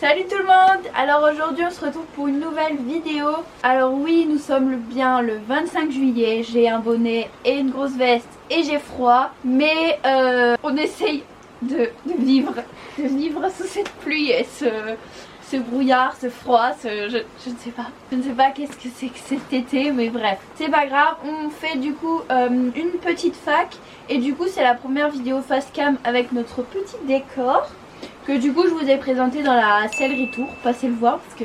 Salut tout le monde. Alors aujourd'hui on se retrouve pour une nouvelle vidéo. Alors oui, nous sommes bien le 25 juillet. J'ai un bonnet et une grosse veste et j'ai froid. Mais on essaye de vivre sous cette pluie et ce brouillard, ce froid, je ne sais pas. Je ne sais pas qu'est-ce que c'est que cet été, mais bref. C'est pas grave, on fait du coup une petite fac. Et du coup c'est la première vidéo face cam avec notre petit décor. Que du coup je vous ai présenté dans la sellerie tour. Passez le voir parce que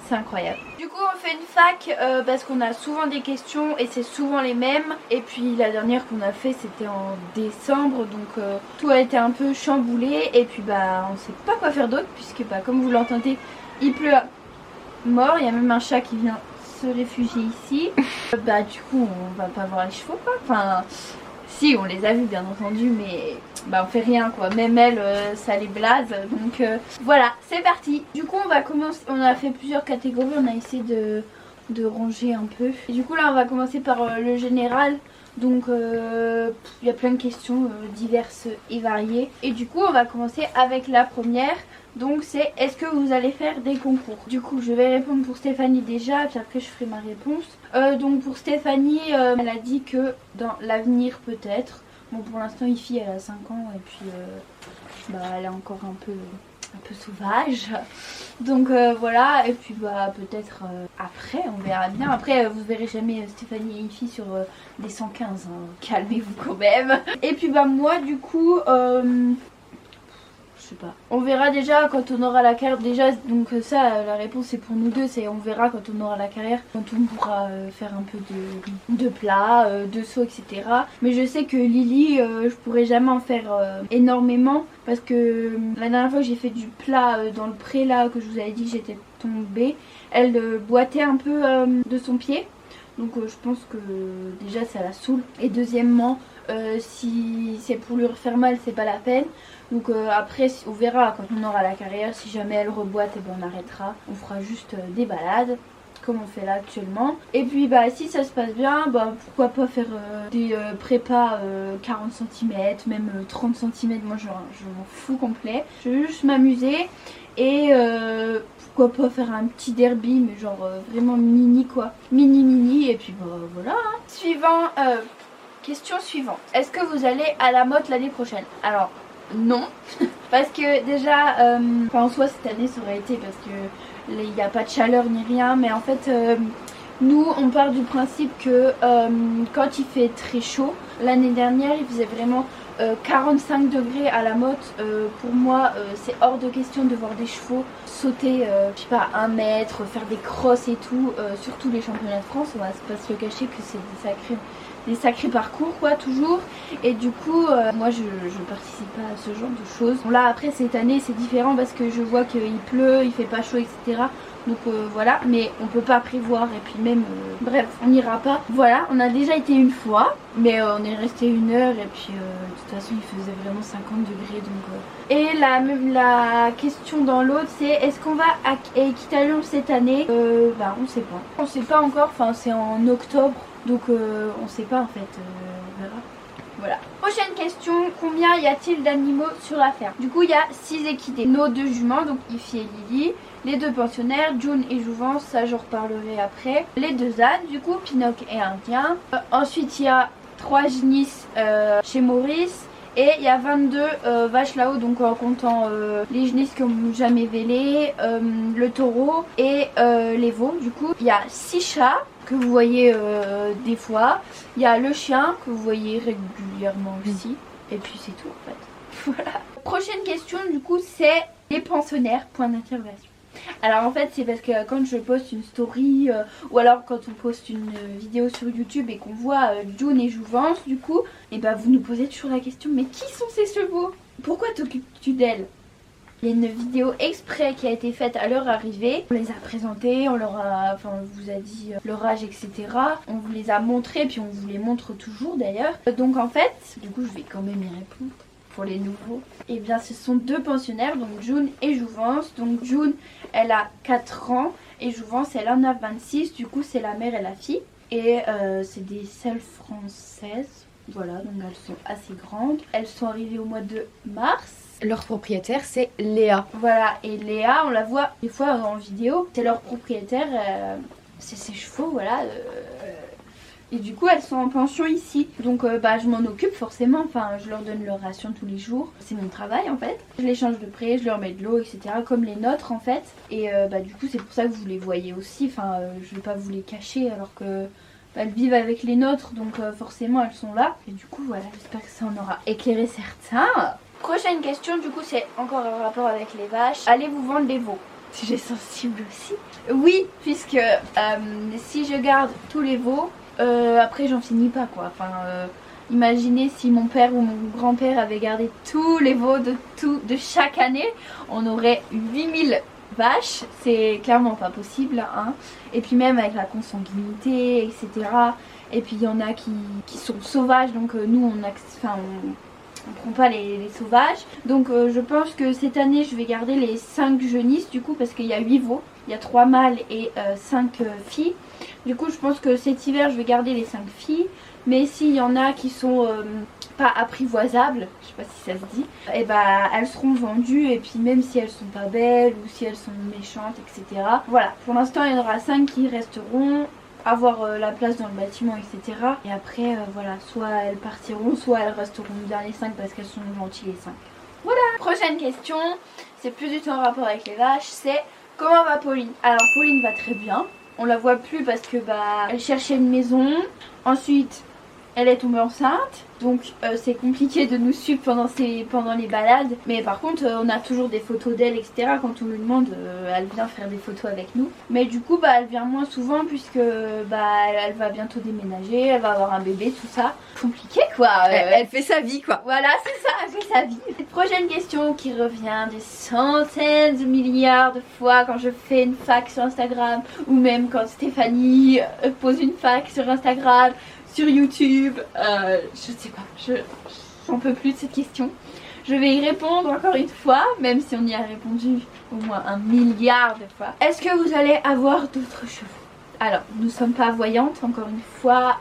c'est incroyable. Du coup on fait une fac parce qu'on a souvent des questions et c'est souvent les mêmes. Et puis la dernière qu'on a fait c'était en décembre, donc tout a été un peu chamboulé. Et puis bah on sait pas quoi faire d'autre puisque bah comme vous l'entendez il pleut à mort. Il y a même un chat qui vient se réfugier ici. Bah du coup on va pas voir les chevaux quoi. Enfin si on les a vus bien entendu, mais bah on fait rien quoi, même elle ça les blase, donc voilà c'est parti. Du coup on va commencer, on a fait plusieurs catégories, on a essayé de ranger un peu. Et du coup là on va commencer par le général, donc il y a plein de questions diverses et variées. Et du coup on va commencer avec la première. Donc c'est est-ce que vous allez faire des concours? Du coup je vais répondre pour Stéphanie déjà, puis après je ferai ma réponse. Donc pour Stéphanie, elle a dit que dans l'avenir peut-être. Bon pour l'instant Ifi elle a 5 ans et puis bah, elle est encore un peu sauvage. Donc voilà, et puis bah peut-être après on verra bien. Après vous verrez jamais Stéphanie et Ifi sur des 115 hein. Calmez-vous quand même. Et puis bah moi du coup je sais pas. On verra déjà quand on aura la carrière. Déjà donc ça la réponse c'est pour nous deux, c'est on verra quand on aura la carrière, quand on pourra faire un peu de plats, de sauts etc. Mais je sais que Lily je pourrais jamais en faire énormément parce que la dernière fois que j'ai fait du plat dans le pré là que je vous avais dit que j'étais tombée, elle boitait un peu de son pied. Donc je pense que déjà ça la saoule. Et deuxièmement si c'est pour lui refaire mal c'est pas la peine. Donc après on verra quand on aura la carrière. Si jamais elle reboite et ben on arrêtera. On fera juste des balades comme on fait là actuellement. Et puis bah si ça se passe bien, bah pourquoi pas faire des prépas 40 cm, même 30 cm. Moi je m'en fous complet. Je veux juste m'amuser. Et pourquoi pas faire un petit derby, mais genre vraiment mini quoi. Mini et puis bah voilà. Suivant, question suivante. Est-ce que vous allez à la motte l'année prochaine? Alors non. Parce que déjà, en soi cette année ça aurait été parce que il n'y a pas de chaleur ni rien. Mais en fait nous on part du principe que quand il fait très chaud, l'année dernière il faisait vraiment 45 degrés à la motte. Pour moi c'est hors de question de voir des chevaux sauter je sais pas 1 mètre, faire des crosses et tout, surtout les championnats de France. On va pas se le cacher que c'est des sacrés parcours quoi toujours. Et du coup moi je participe pas à ce genre de choses. Bon, là après cette année c'est différent parce que je vois qu'il pleut, il fait pas chaud etc. Donc voilà, mais on peut pas prévoir et puis même bref on n'ira pas. Voilà, on a déjà été une fois mais on est resté 1 heure et puis de toute façon il faisait vraiment 50 degrés donc Et la question dans l'autre c'est est-ce qu'on va à Équitalon cette année? Bah on sait pas. On sait pas encore, enfin c'est en octobre. Donc on sait pas en fait, on verra. Voilà. Prochaine question, combien y a-t-il d'animaux sur la ferme? Du coup il y a 6 équidés. Nos 2 juments, donc Ifi et Lily. Les 2 pensionnaires, June et Jouvence, ça je reparlerai après. Les 2 ânes, du coup Pinoc et Indien. Ensuite il y a 3 génisses chez Maurice. Et il y a 22 vaches là-haut, donc en comptant les génisses qui n'ont jamais vélé, le taureau et les veaux. Du coup il y a 6 chats que vous voyez des fois. Il y a le chien que vous voyez régulièrement aussi. Et puis c'est tout en fait. Voilà. Prochaine question du coup c'est les pensionnaires, point d'interrogation. Alors en fait c'est parce que quand je poste une story ou alors quand on poste une vidéo sur YouTube et qu'on voit June et Jouvence du coup, et bah vous nous posez toujours la question mais qui sont ces chevaux? Pourquoi t'occupes-tu d'elles? Il y a une vidéo exprès qui a été faite à leur arrivée. On les a présentés, on leur a, enfin on vous a dit leur âge etc. On vous les a montrés puis on vous les montre toujours d'ailleurs. Donc en fait, du coup je vais quand même y répondre. Pour les nouveaux, et bien ce sont 2 pensionnaires, donc June et Jouvence. Donc June elle a 4 ans et Jouvence elle en a 26. Du coup c'est la mère et la fille. Et c'est des selles françaises. Voilà, donc elles sont assez grandes. Elles sont arrivées au mois de mars. Leur propriétaire, c'est Léa. Voilà, et Léa, on la voit des fois en vidéo, c'est leur propriétaire, c'est ses chevaux, voilà. Et du coup, elles sont en pension ici. Donc je m'en occupe forcément, enfin je leur donne leur ration tous les jours. C'est mon travail en fait. Je les change de près, je leur mets de l'eau, etc. Comme les nôtres en fait. Et du coup, c'est pour ça que vous les voyez aussi. Enfin, je vais pas vous les cacher alors que elles vivent avec les nôtres. Donc forcément, elles sont là. Et du coup, voilà, j'espère que ça en aura éclairé certains. Prochaine question, du coup, c'est encore en rapport avec les vaches. Allez-vous vendre les veaux? Sujet sensible aussi. Oui, puisque si je garde tous les veaux, après j'en finis pas quoi. Enfin, imaginez si mon père ou mon grand-père avait gardé tous les veaux de chaque année, on aurait 8000 vaches. C'est clairement pas possible, hein. Et puis même avec la consanguinité, etc. Et puis il y en a qui sont sauvages, donc nous on prend pas les sauvages. Donc je pense que cette année je vais garder les 5 jeunisses du coup, parce qu'il y a 8 veaux. Il y a 3 mâles et 5 filles. Du coup je pense que cet hiver je vais garder les 5 filles. Mais s'il y en a qui sont pas apprivoisables, je sais pas si ça se dit, et elles seront vendues. Et puis même si elles sont pas belles ou si elles sont méchantes, etc. Voilà, pour l'instant il y en aura 5 qui resteront, avoir la place dans le bâtiment, etc. Et après voilà, soit elles partiront, soit elles resteront bien les 5 parce qu'elles sont gentilles les 5. Voilà. Prochaine question, c'est plus du tout en rapport avec les vaches, c'est comment va Pauline? Alors Pauline va très bien, on la voit plus parce que elle cherchait une maison. Ensuite elle est tombée enceinte, donc c'est compliqué de nous suivre pendant les balades. Mais par contre on a toujours des photos d'elle, etc. Quand on lui demande, elle vient faire des photos avec nous. Mais du coup elle vient moins souvent puisque elle va bientôt déménager, elle va avoir un bébé, tout ça. Compliqué quoi. Elle fait sa vie quoi. Voilà, c'est ça, elle fait sa vie. Prochaine question qui revient des centaines de milliards de fois quand je fais une fac sur Instagram, ou même quand Stéphanie pose une fac sur Instagram, sur YouTube, je sais pas, j'en peux plus de cette question. Je vais y répondre encore une fois, même si on y a répondu au moins 1 milliard de fois. Est-ce que vous allez avoir d'autres chevaux? Alors, nous ne sommes pas voyantes, encore une fois,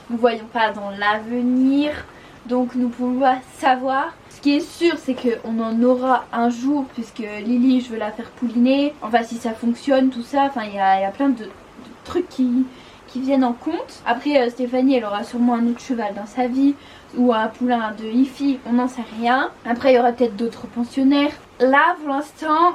nous ne voyons pas dans l'avenir, donc nous pouvons pas savoir. Ce qui est sûr, c'est qu'on en aura un jour, puisque Lily, je veux la faire pouliner. Enfin, si ça fonctionne, tout ça, enfin, il y a plein de trucs qui viennent en compte. Après Stéphanie elle aura sûrement un autre cheval dans sa vie, ou un poulain de hi-fi, on n'en sait rien. Après il y aura peut-être d'autres pensionnaires. Là pour l'instant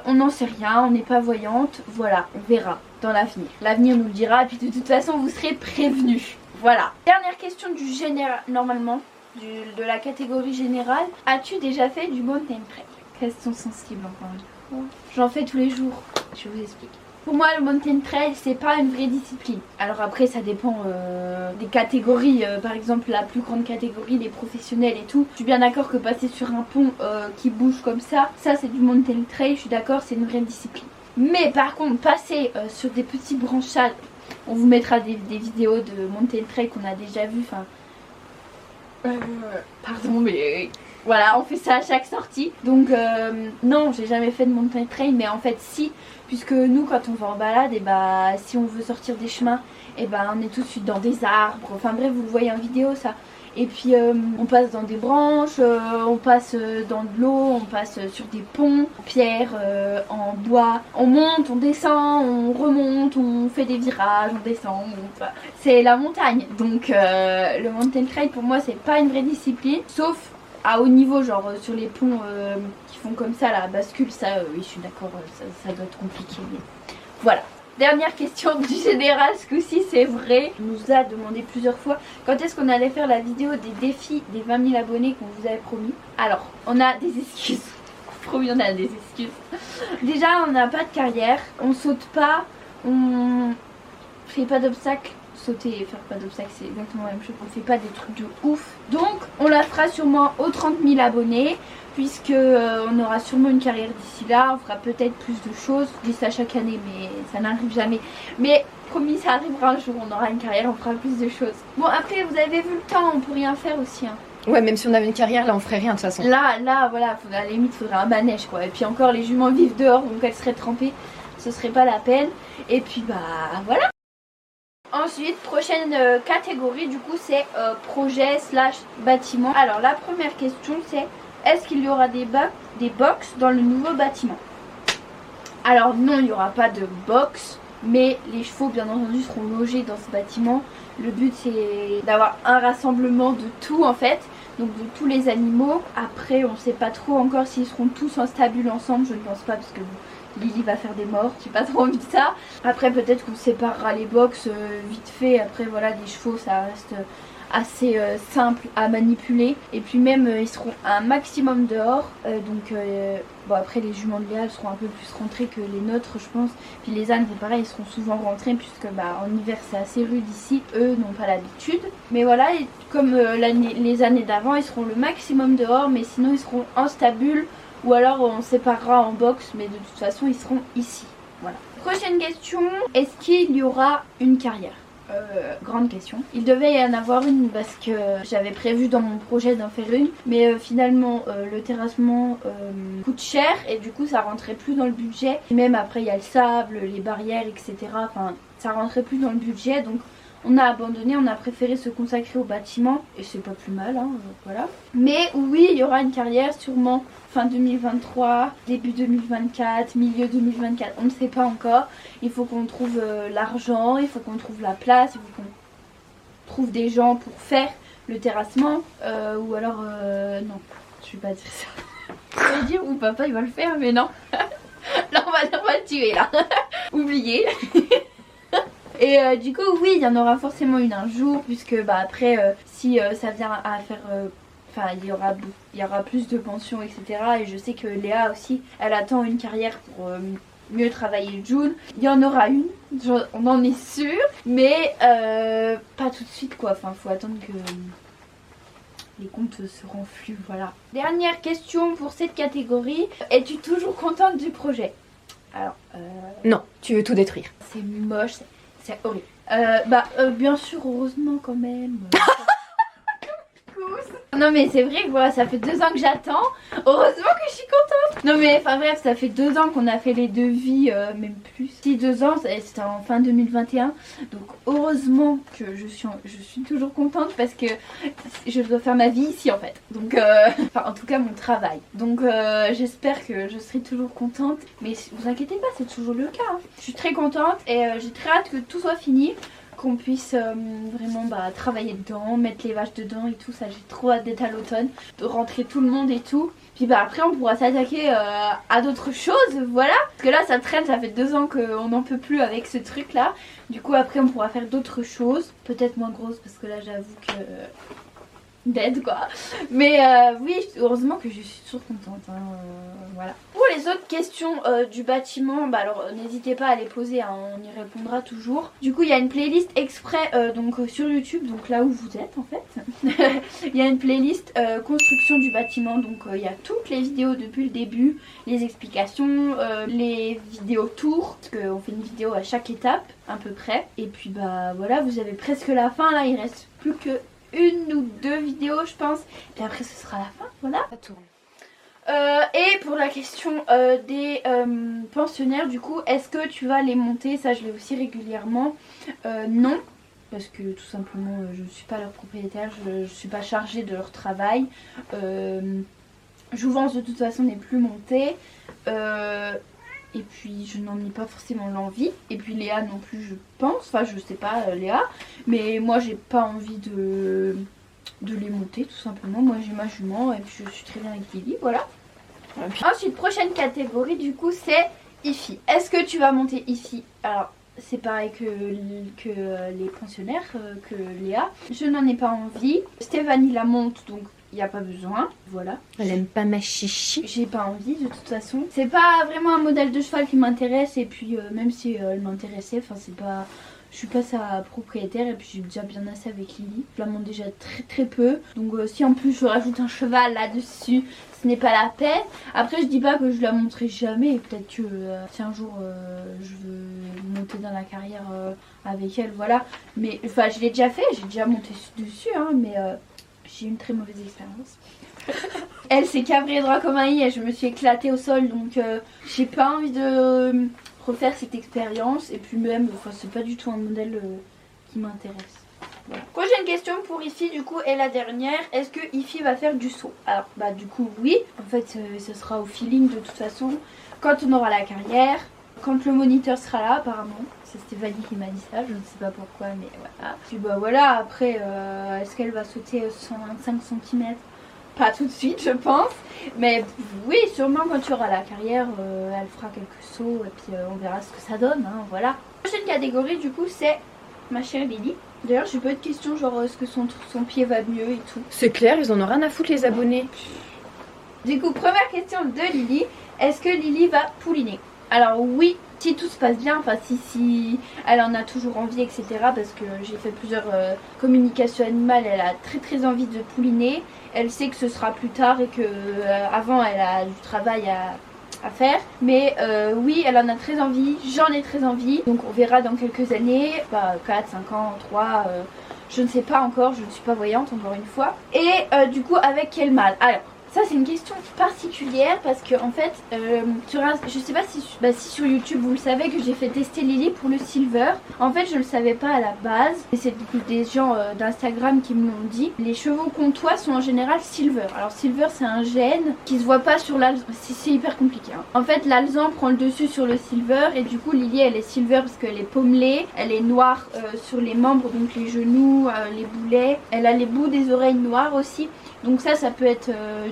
on n'en sait rien, on n'est pas voyante. Voilà, on verra dans l'avenir. L'avenir nous le dira, et puis de toute façon vous serez prévenus. Voilà. Dernière question du général, normalement de la catégorie générale. As-tu déjà fait du mountain trail? Question sensible encore une fois. J'en fais tous les jours, je vous explique. Pour moi le mountain trail c'est pas une vraie discipline. Alors après ça dépend des catégories, par exemple la plus grande catégorie, les professionnels et tout. Je suis bien d'accord que passer sur un pont qui bouge comme ça c'est du mountain trail, je suis d'accord, c'est une vraie discipline. Mais par contre passer sur des petits branchages, on vous mettra des vidéos de mountain trail qu'on a déjà vu, enfin... pardon mais... Voilà, on fait ça à chaque sortie. Donc non, j'ai jamais fait de mountain trail, mais en fait si, puisque nous quand on va en balade, et si on veut sortir des chemins, et on est tout de suite dans des arbres. Enfin bref, vous le voyez en vidéo ça. Et puis on passe dans des branches, on passe dans de l'eau, on passe sur des ponts, en pierre, en bois. On monte, on descend, on remonte, on fait des virages, on descend. C'est la montagne. Donc le mountain trail pour moi c'est pas une vraie discipline, sauf à haut niveau, genre sur les ponts qui font comme ça, la bascule, ça, oui, je suis d'accord, ça doit être compliqué. Mais... Voilà. Dernière question du général, ce coup-ci, c'est vrai. On nous a demandé plusieurs fois quand est-ce qu'on allait faire la vidéo des défis des 20 000 abonnés qu'on vous avait promis. Alors, on a des excuses. Promis, on a des excuses. Déjà, on n'a pas de carrière, on saute pas, on fait pas d'obstacles. Sauter et faire pas d'obstacles c'est exactement la même chose, on fait pas des trucs de ouf. Donc on la fera sûrement aux 30 000 abonnés, puisque on aura sûrement une carrière d'ici là, on fera peut-être plus de choses. Je dis ça chaque année mais ça n'arrive jamais. Mais promis ça arrivera un jour, on aura une carrière, on fera plus de choses. Bon après vous avez vu le temps, on peut rien faire aussi hein. Ouais, même si on avait une carrière, là on ferait rien de toute façon. Là voilà, à la limite faudrait un manège quoi. Et puis encore les juments vivent dehors, donc elles seraient trempées, ce serait pas la peine. Et puis voilà. Ensuite, prochaine catégorie du coup c'est projet slash bâtiment. Alors la première question c'est est-ce qu'il y aura des box dans le nouveau bâtiment? Alors non, il n'y aura pas de box, mais les chevaux bien entendu seront logés dans ce bâtiment. Le but c'est d'avoir un rassemblement de tout en fait, donc de tous les animaux. Après on ne sait pas trop encore s'ils seront tous en stabule ensemble, je ne pense pas parce que Lily va faire des morts, j'ai pas trop envie de ça. Après peut-être qu'on séparera les box vite fait, après voilà des chevaux ça reste assez simple à manipuler. Et puis même ils seront un maximum dehors, bon après les juments de Léa elles seront un peu plus rentrées que les nôtres je pense. Puis les ânes c'est pareil, ils seront souvent rentrés puisque en hiver c'est assez rude ici, eux n'ont pas l'habitude. Mais voilà, et comme les années d'avant ils seront le maximum dehors, mais sinon ils seront en stabule. Ou alors on séparera en box, mais de toute façon ils seront ici. Voilà. Prochaine question, est-ce qu'il y aura une carrière? Grande question. Il devait y en avoir une parce que j'avais prévu dans mon projet d'en faire une. Mais finalement le terrassement coûte cher et du coup ça rentrait plus dans le budget. Et même après il y a le sable, les barrières, etc. Enfin ça rentrait plus dans le budget. Donc on a abandonné, on a préféré se consacrer au bâtiment. Et c'est pas plus mal, hein, voilà. Mais oui, il y aura une carrière sûrement fin 2023, début 2024, milieu 2024. On ne sait pas encore. Il faut qu'on trouve l'argent, il faut qu'on trouve la place, il faut qu'on trouve des gens pour faire le terrassement. Ou alors, non, je vais pas dire ça. Je vais dire, ou papa il va le faire, mais non. Là on va le tuer là. Oubliez. Et du coup oui il y en aura forcément une un jour, puisque après si ça vient à faire enfin il y aura plus de pensions etc. Et je sais que Léa aussi elle attend une carrière pour mieux travailler June. Il y en aura une, on en est sûr, mais pas tout de suite quoi, enfin faut attendre que les comptes se renfluent, voilà. Dernière question pour cette catégorie, es-tu toujours contente du projet? Alors non, tu veux tout détruire. c'est moche, c'est horrible. Bien sûr, heureusement quand même. Non mais c'est vrai que voilà, ça fait 2 ans que j'attends. Heureusement que je suis contente. Non mais enfin bref, ça fait 2 ans qu'on a fait les devis, même plus. Si 2 ans, c'était en fin 2021. Donc heureusement que je suis toujours contente parce que je dois faire ma vie ici en fait. Donc enfin en tout cas mon travail. Donc j'espère que je serai toujours contente. Mais vous inquiétez pas, c'est toujours le cas. Hein. Je suis très contente et j'ai très hâte que tout soit fini. Qu'on puisse vraiment travailler dedans, mettre les vaches dedans et tout ça, j'ai trop hâte d'être à l'automne, de rentrer tout le monde et tout. Puis après on pourra s'attaquer à d'autres choses, voilà. Parce que là ça traîne, ça fait 2 ans qu'on n'en peut plus avec ce truc là. Du coup après on pourra faire d'autres choses, peut-être moins grosses parce que là j'avoue que... dead quoi. Mais oui, heureusement que je suis toujours contente, hein, voilà. Pour les autres questions du bâtiment, alors n'hésitez pas à les poser, hein, on y répondra toujours. Du coup il y a une playlist exprès donc sur YouTube, donc là où vous êtes en fait. Il y a une playlist construction du bâtiment, donc il y a toutes les vidéos depuis le début, les explications, les vidéos tours, parce qu'on fait une vidéo à chaque étape à peu près. Et puis voilà, vous avez presque la fin là, il reste plus que 1 ou 2 vidéos je pense, et après ce sera la fin, voilà. Ça tourne. Et pour la question des pensionnaires, du coup, est-ce que tu vas les monter? Ça je l'ai aussi régulièrement. Non, parce que tout simplement je ne suis pas leur propriétaire, je ne suis pas chargée de leur travail. Jouvence de toute façon n'est plus montée. Et puis je n'en ai pas forcément l'envie. Et puis Léa non plus je pense. Enfin je sais pas Léa. Mais moi j'ai pas envie de les monter tout simplement. Moi j'ai ma jument et puis je suis très bien avec Lily. Voilà. Ensuite prochaine catégorie du coup c'est Ifi. Est-ce que tu vas monter Ifi? Alors c'est pareil que les pensionnaires, que Léa. Je n'en ai pas envie. Stéphanie la monte donc il n'y a pas besoin, voilà. Elle aime pas ma chichi. J'ai pas envie de toute façon. C'est pas vraiment un modèle de cheval qui m'intéresse. Et puis même si elle m'intéressait, enfin c'est pas... Je suis pas sa propriétaire et puis j'ai déjà bien assez avec Lily. Je la monte déjà très peu. Donc si en plus je rajoute un cheval là-dessus, ce n'est pas la peine. Après je dis pas que je la monterai jamais. Et peut-être que si un jour je veux monter dans la carrière avec elle, voilà. Mais enfin je l'ai déjà fait, j'ai déjà monté dessus hein, mais... j'ai eu une très mauvaise expérience. Elle s'est cabrée droit comme un i et je me suis éclatée au sol, donc j'ai pas envie de refaire cette expérience. Et puis même, c'est pas du tout un modèle qui m'intéresse. Bon. Prochaine question pour Ify du coup et la dernière. Est-ce que Ify va faire du saut? Alors bah du coup oui. En fait ce sera au feeling de toute façon. Quand on aura la carrière, quand le moniteur sera là apparemment. C'est Stéphanie qui m'a dit ça, je ne sais pas pourquoi mais voilà. Puis bah voilà après est-ce qu'elle va sauter 125 cm? Pas tout de suite je pense. Mais oui sûrement quand tu auras la carrière elle fera quelques sauts et puis on verra ce que ça donne hein, voilà. Prochaine catégorie du coup c'est ma chère Lily. D'ailleurs j'ai pas de questions genre est-ce que son pied va mieux et tout. C'est clair, ils en ont rien à foutre les abonnés. Du coup première question de Lily. Est-ce que Lily va pouliner? Alors oui, si tout se passe bien, enfin si elle en a toujours envie etc. Parce que j'ai fait plusieurs communications animales, elle a très envie de pouliner. Elle sait que ce sera plus tard et que avant elle a du travail à faire. Mais oui elle en a très envie, j'en ai très envie. Donc on verra dans quelques années, pas 4, 5 ans, 3, je ne sais pas encore, je ne suis pas voyante encore une fois. Et du coup avec quel mâle? Alors ça c'est une question particulière parce que en fait je sais pas si sur YouTube vous le savez que j'ai fait tester Lily pour le silver. En fait je le savais pas à la base et c'est des gens d'Instagram qui me l'ont dit. Les chevaux comtois sont en général silver. Alors silver c'est un gène qui se voit pas sur l'alzan, c'est hyper compliqué hein. En fait l'alzan prend le dessus sur le silver et du coup Lily elle est silver parce qu'elle est pommelée, elle est noire sur les membres donc les genoux, les boulets, elle a les bouts des oreilles noires aussi. Donc ça peut être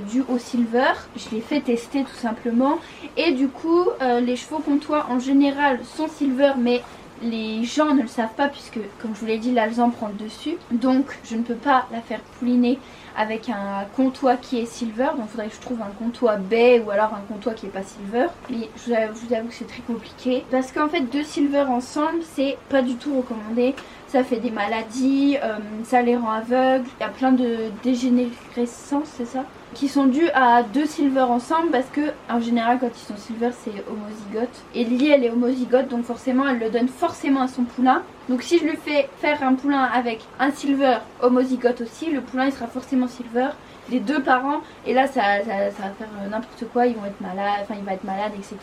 dû au silver. Je l'ai fait tester tout simplement. Et du coup les chevaux comtois en général sont silver mais les gens ne le savent pas puisque comme je vous l'ai dit l'alzan prend le dessus. Donc je ne peux pas la faire pouliner avec un comtois qui est silver. Donc il faudrait que je trouve un comtois baie ou alors un comtois qui est pas silver. Mais je vous avoue que c'est très compliqué. Parce qu'en fait deux silver ensemble c'est pas du tout recommandé. Ça fait des maladies, ça les rend aveugles. Il y a plein de dégénérescences, c'est ça, qui sont dues à deux silver ensemble parce que en général quand ils sont silver c'est homozygote. Et Lily elle est homozygote donc forcément elle le donne forcément à son poulain. Donc si je lui fais faire un poulain avec un silver homozygote aussi, le poulain il sera forcément silver. Les deux parents et là ça va faire n'importe quoi, ils vont être malades, enfin il va être malade etc.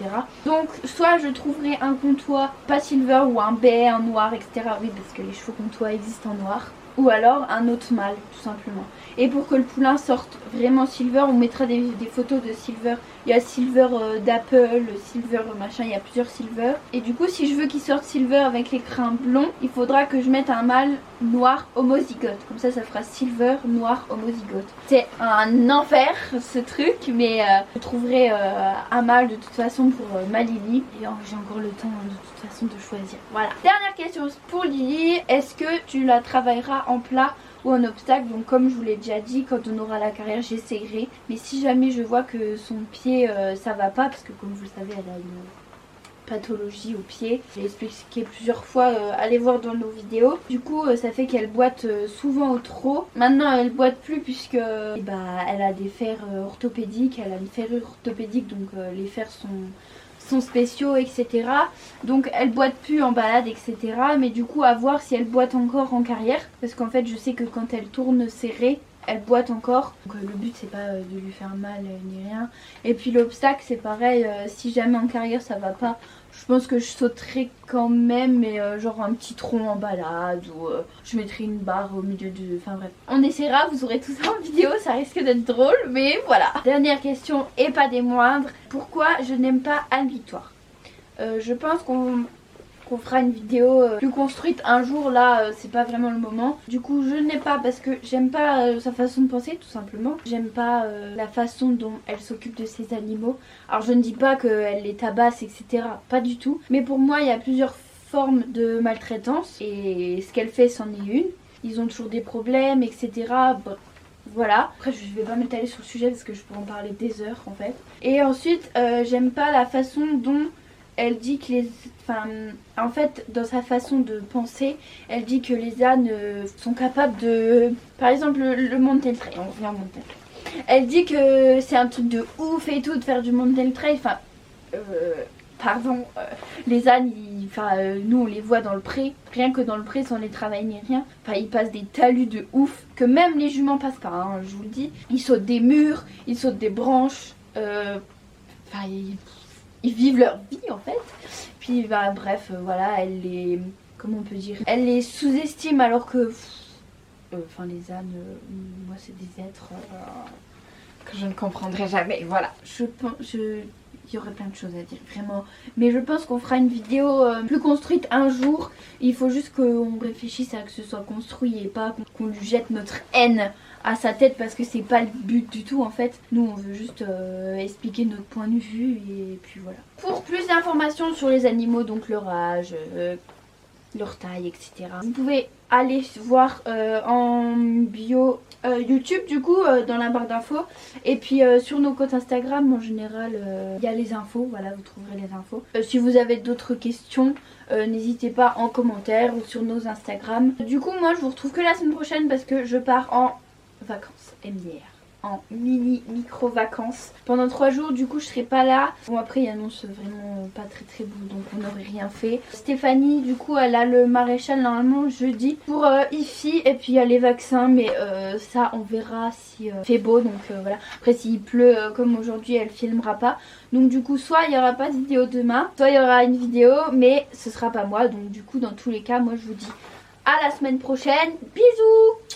Donc soit je trouverai un comtois pas silver ou un baie, un noir etc. Oui parce que les chevaux comtois existent en noir. Ou alors un autre mâle tout simplement. Et pour que le poulain sorte vraiment silver on mettra des photos de silver. Il y a silver d'Apple, silver machin, il y a plusieurs silver. Et du coup si je veux qu'il sorte silver avec les crins blonds, il faudra que je mette un mâle noir homozygote. Comme ça fera silver noir homozygote. C'est un enfer ce truc mais je trouverai un mâle de toute façon pour ma Lily. Et j'ai encore le temps de toute façon de choisir. Voilà. Dernière question pour Lily. Est-ce que tu la travailleras en plat ou en obstacle? Donc comme je vous l'ai déjà dit, quand on aura la carrière j'essaierai. Mais si jamais je vois que son pied ça va pas, parce que comme vous le savez elle a une pathologie au pied, j'ai expliqué plusieurs fois, allez voir dans nos vidéos. Du coup ça fait qu'elle boite souvent au trot. Maintenant elle boite plus puisque elle a des fers orthopédiques, elle a une ferrure orthopédique donc les fers sont spéciaux etc. Donc elle boite plus en balade etc. Mais du coup à voir si elle boite encore en carrière parce qu'en fait je sais que quand elle tourne serrée elle boite encore. Donc le but c'est pas de lui faire mal ni rien. Et puis l'obstacle c'est pareil, si jamais en carrière ça va pas, je pense que je sauterai quand même mais genre un petit tronc en balade ou je mettrai une barre au milieu de... Enfin bref. On essaiera, vous aurez tout ça en vidéo, ça risque d'être drôle mais voilà. Dernière question et pas des moindres. Pourquoi je n'aime pas Anne Victoire? Je pense qu'on fera une vidéo plus construite un jour, là c'est pas vraiment le moment. Du coup je n'ai pas parce que j'aime pas sa façon de penser tout simplement. J'aime pas la façon dont elle s'occupe de ses animaux. Alors je ne dis pas qu'elle les tabasse etc, pas du tout. Mais pour moi il y a plusieurs formes de maltraitance et ce qu'elle fait c'en est une. Ils ont toujours des problèmes etc. Bon, voilà, après je vais pas m'étaler sur le sujet parce que je pourrais en parler des heures en fait. Et ensuite j'aime pas la façon dont elle dit que en fait dans sa façon de penser, elle dit que les ânes sont capables de, par exemple le mountain trail, on revient au mountain trail. Elle dit que c'est un truc de ouf et tout de faire du mountain trail, enfin pardon, les ânes, nous on les voit dans le pré, rien que dans le pré sans les travailler ni rien, enfin ils passent des talus de ouf que même les juments passent pas, hein, je vous le dis. Ils sautent des murs, ils sautent des branches, ils vivent leur vie en fait. Puis bref voilà, elle les, comment on peut dire, elle les sous-estime alors que Enfin les ânes, moi c'est des êtres que je ne comprendrai jamais, voilà. Il y aurait plein de choses à dire, vraiment. Mais je pense qu'on fera une vidéo plus construite un jour. Il faut juste qu'on réfléchisse à que ce soit construit et pas qu'on lui jette notre haine à sa tête parce que c'est pas le but du tout en fait. Nous on veut juste expliquer notre point de vue et puis voilà. Pour plus d'informations sur les animaux, donc leur âge, leur taille, etc. Vous pouvez aller voir en bio YouTube du coup dans la barre d'infos et puis sur nos comptes Instagram en général il y a les infos, voilà vous trouverez les infos. Si vous avez d'autres questions n'hésitez pas en commentaire ou sur nos Instagram. Du coup moi je vous retrouve que la semaine prochaine parce que je pars en vacances MDR. En micro vacances pendant 3 jours, du coup je serai pas là. Bon après il annonce vraiment pas très beau donc on n'aurait rien fait. Stéphanie du coup elle a le maréchal normalement jeudi pour IFI et puis il y a les vaccins mais ça on verra si fait beau donc voilà. Après s'il pleut comme aujourd'hui elle filmera pas. Donc du coup soit il y aura pas de vidéo demain, soit il y aura une vidéo mais ce sera pas moi. Donc du coup dans tous les cas moi je vous dis à la semaine prochaine. Bisous.